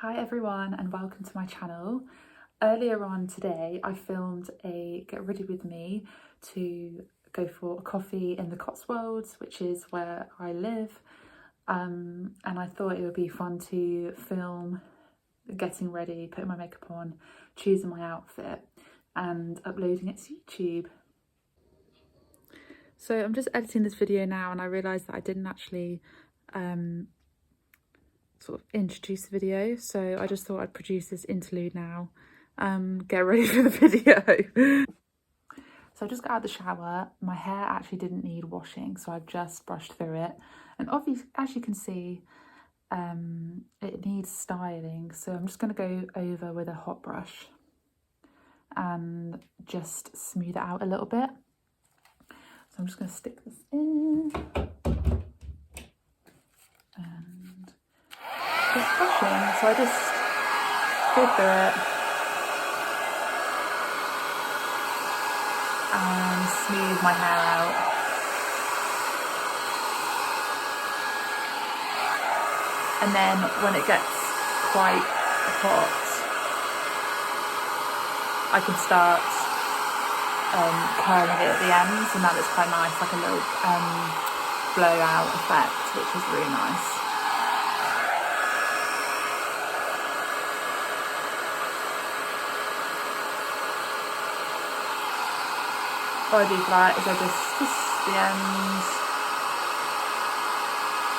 Hi everyone and welcome to my channel. Earlier on today I filmed a get ready with me to go for a coffee in the Cotswolds, which is where I live, and I thought it would be fun to film getting ready, putting my makeup on, choosing my outfit and uploading it to YouTube. So I'm just editing this video now and I realised that I didn't actually sort of introduce the video, so I just thought I'd produce this interlude now. Get ready for the video. So I just got out of the shower. My hair actually didn't need washing, so I've just brushed through it, and obviously as you can see it needs styling, so I'm just going to go over with a hot brush and just smooth it out a little bit. So I'm just going to stick this in and just brushing. So I just go through it and smooth my hair out. And then when it gets quite hot, I can start curling it at the ends, and that looks quite nice, like a little blowout effect, which is really nice. What I do for that is I just twist the ends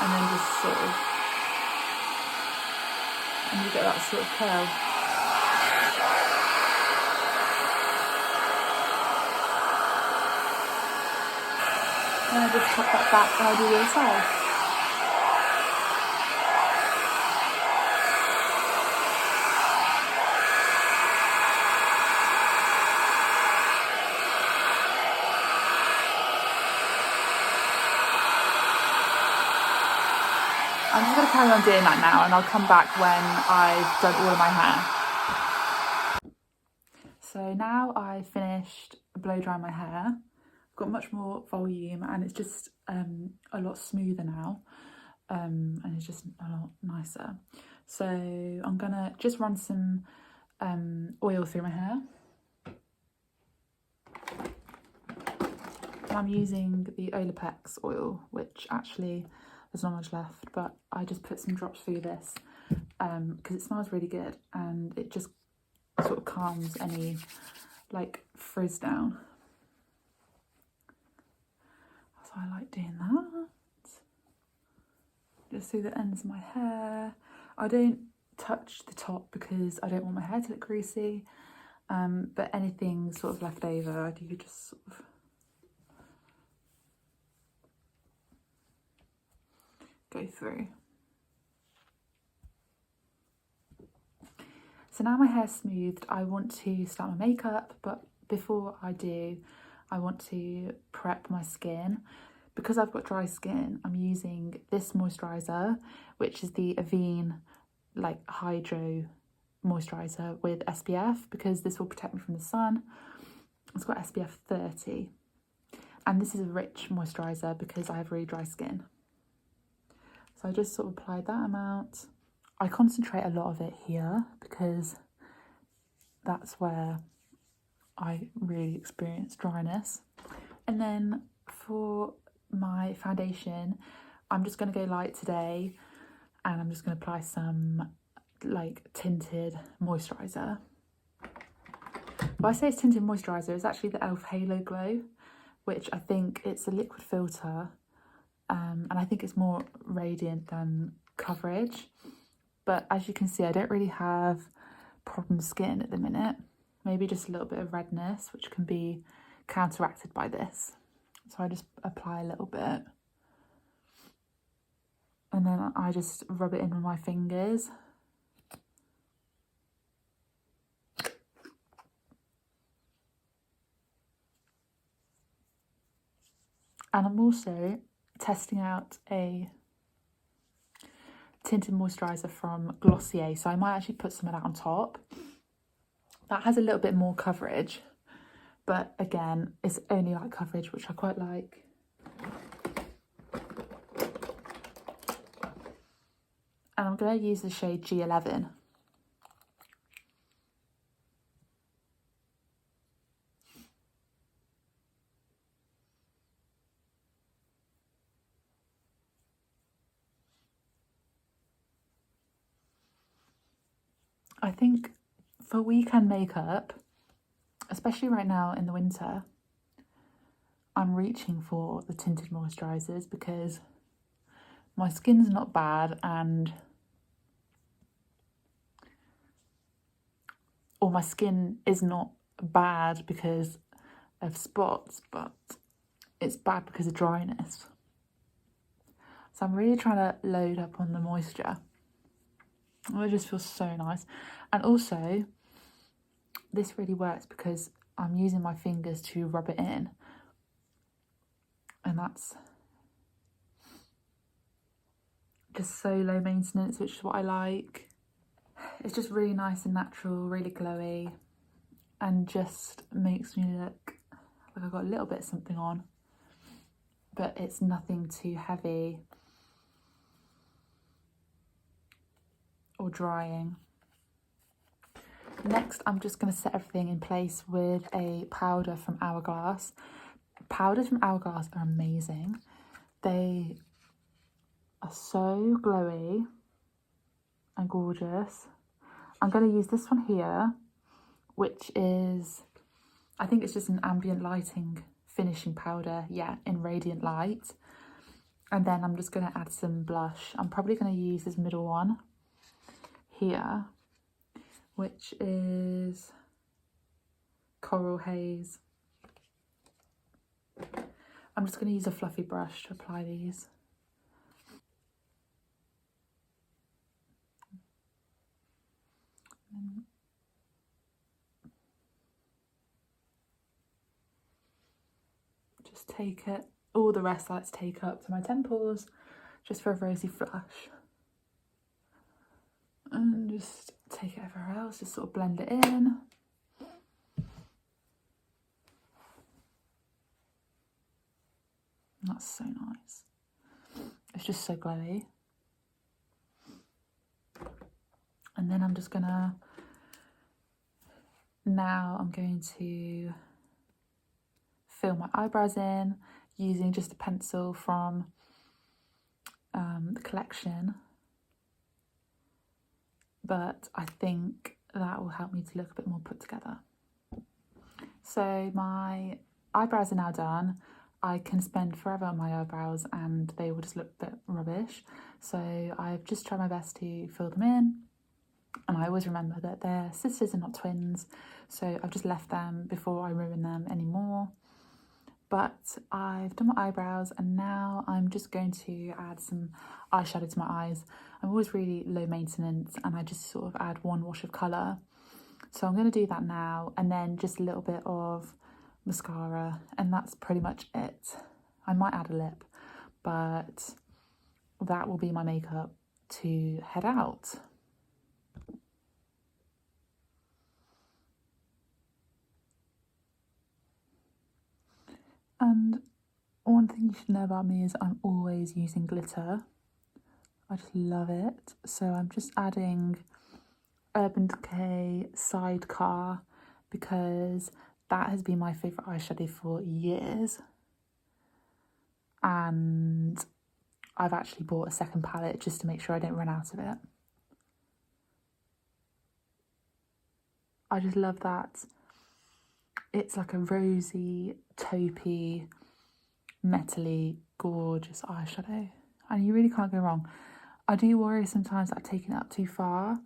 and then just sort of, and you get that sort of curl. And I just pop that back and I do the other side. I'm just going to carry on doing that now, and I'll come back when I've done all of my hair. So now I've finished blow drying my hair. I've got much more volume and it's just a lot smoother now, and it's just a lot nicer. So I'm going to just run some oil through my hair. And I'm using the Olapex oil, which actually there's not much left, but I just put some drops through this because it smells really good and it just sort of calms any like frizz down. So I like doing that. Just through the ends of my hair. I don't touch the top because I don't want my hair to look greasy, but anything sort of left over I do just sort of go through. So now my hair's smoothed, I want to start my makeup, but before I do, I want to prep my skin. Because I've got dry skin, I'm using this moisturiser, which is the Avene like Hydro moisturiser with SPF, because this will protect me from the sun. It's got SPF 30. And this is a rich moisturiser because I have really dry skin. So I just sort of applied that amount. I concentrate a lot of it here because that's where I really experience dryness. And then for my foundation, I'm just going to go light today, and I'm just going to apply some like tinted moisturiser. When I say it's tinted moisturiser, it's actually the e.l.f. Halo Glow, which I think it's a liquid filter. And I think it's more radiant than coverage, but as you can see I don't really have problem skin at the minute, maybe just a little bit of redness which can be counteracted by this. So I just apply a little bit and then I just rub it in with my fingers. And I'm also testing out a tinted moisturiser from Glossier, so I might actually put some of that on top. That has a little bit more coverage, but again, it's only light coverage, which I quite like. And I'm going to use the shade G11. I think for weekend makeup, especially right now in the winter, I'm reaching for the tinted moisturisers because my skin's not bad or my skin is not bad because of spots, but it's bad because of dryness. So I'm really trying to load up on the moisture. Oh, it just feels so nice. And also, this really works because I'm using my fingers to rub it in. And that's just so low maintenance, which is what I like. It's just really nice and natural, really glowy, and just makes me look like I've got a little bit of something on, but it's nothing too heavy or drying. Next, I'm just going to set everything in place with a powder from Hourglass. Powders from Hourglass are amazing. They are so glowy and gorgeous. I'm going to use this one here, which is, I think it's just an ambient lighting finishing powder, yeah, in Radiant Light. And then I'm just going to add some blush. I'm probably going to use this middle one here, which is Coral Haze. I'm just going to use a fluffy brush to apply these. Just take it, all the rest I like to take up to my temples, just for a rosy flush. And just take it everywhere else, just sort of blend it in. That's so nice. It's just so glowy. And then I'm just gonna, now I'm going to fill my eyebrows in using just a pencil from the collection. But I think that will help me to look a bit more put together. So my eyebrows are now done. I can spend forever on my eyebrows and they will just look a bit rubbish. So I've just tried my best to fill them in. And I always remember that they're sisters and not twins. So I've just left them before I ruin them anymore. But I've done my eyebrows and now I'm just going to add some eyeshadow to my eyes. I'm always really low maintenance and I just sort of add one wash of colour. So I'm going to do that now, and then just a little bit of mascara, and that's pretty much it. I might add a lip, but that will be my makeup to head out. And one thing you should know about me is I'm always using glitter. I just love it. So I'm just adding Urban Decay Sidecar because that has been my favourite eyeshadow for years. And I've actually bought a second palette just to make sure I don't run out of it. I just love that. It's like a rosy, taupey, metally, gorgeous eyeshadow. And you really can't go wrong. I do worry sometimes that I've taken it up too far,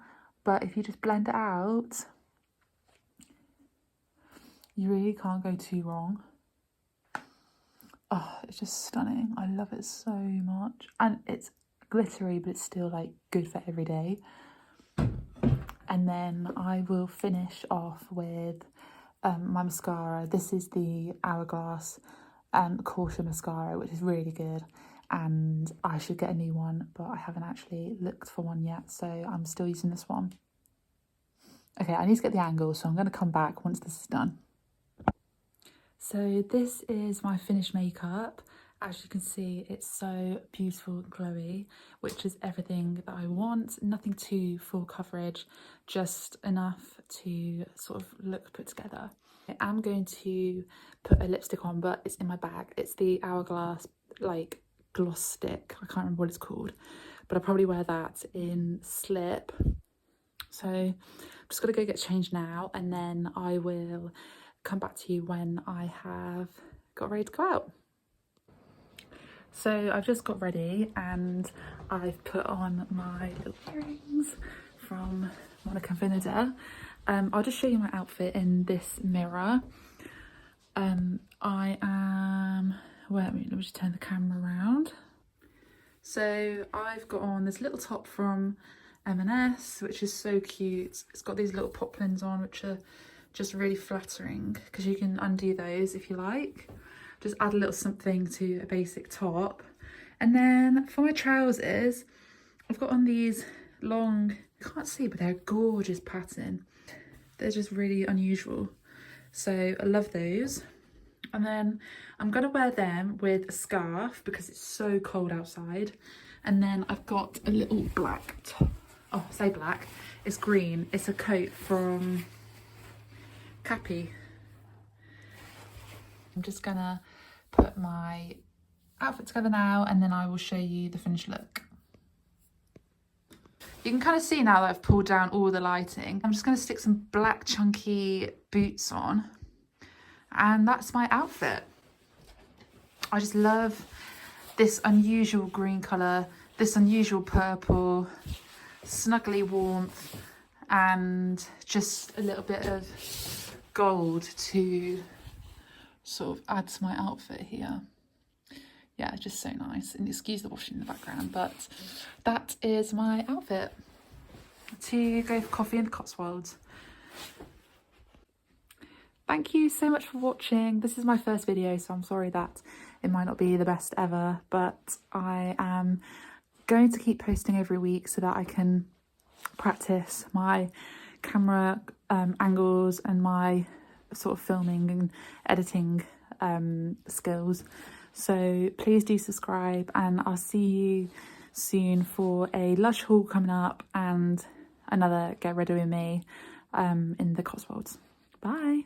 but if you just blend it out, you really can't go too wrong. Oh, it's just stunning. I love it so much. And it's glittery, but it's still like good for every day. And then I will finish off with my mascara. This is the Hourglass Caution mascara, which is really good. And I should get a new one, but I haven't actually looked for one yet, so I'm still using this one. Okay, I need to get the angle, so I'm going to come back once this is done. So this is my finished makeup. As you can see, it's so beautiful and glowy, which is everything that I want. Nothing too full coverage, just enough to sort of look put together. I am going to put a lipstick on, but it's in my bag. It's the Hourglass like gloss stick. I can't remember what it's called, but I'll probably wear that in Slip. So I'm just gonna go get changed now, and then I will come back to you when I have got ready to go out. So I've just got ready and I've put on my little earrings from Monica Vinader. I'll just show you my outfit in this mirror. I am, let me just turn the camera around. So I've got on this little top from M&S, which is so cute. It's got these little poplins on, which are just really flattering, because you can undo those if you like. Just add a little something to a basic top. And then for my trousers, I've got on these long, you can't see, but they're a gorgeous pattern. They're just really unusual. So I love those. And then I'm gonna wear them with a scarf because it's so cold outside. And then I've got a little black top. Oh, I say black, it's green. It's a coat from Cappy. I'm just gonna put my outfit together now, and then I will show you the finished look. You can kind of see now that I've pulled down all the lighting. I'm just gonna stick some black chunky boots on, and that's my outfit. I just love this unusual green colour, this unusual purple, snuggly warmth, and just a little bit of gold to sort of add to my outfit here. Yeah, just so nice. And excuse the washing in the background, but that is my outfit to go for coffee in the Cotswolds. Thank you so much for watching. This is my first video, so I'm sorry that it might not be the best ever, but I am going to keep posting every week so that I can practice my camera angles and my sort of filming and editing skills. So please do subscribe, and I'll see you soon for a Lush haul coming up and another Get Ready With Me in the Cotswolds. Bye.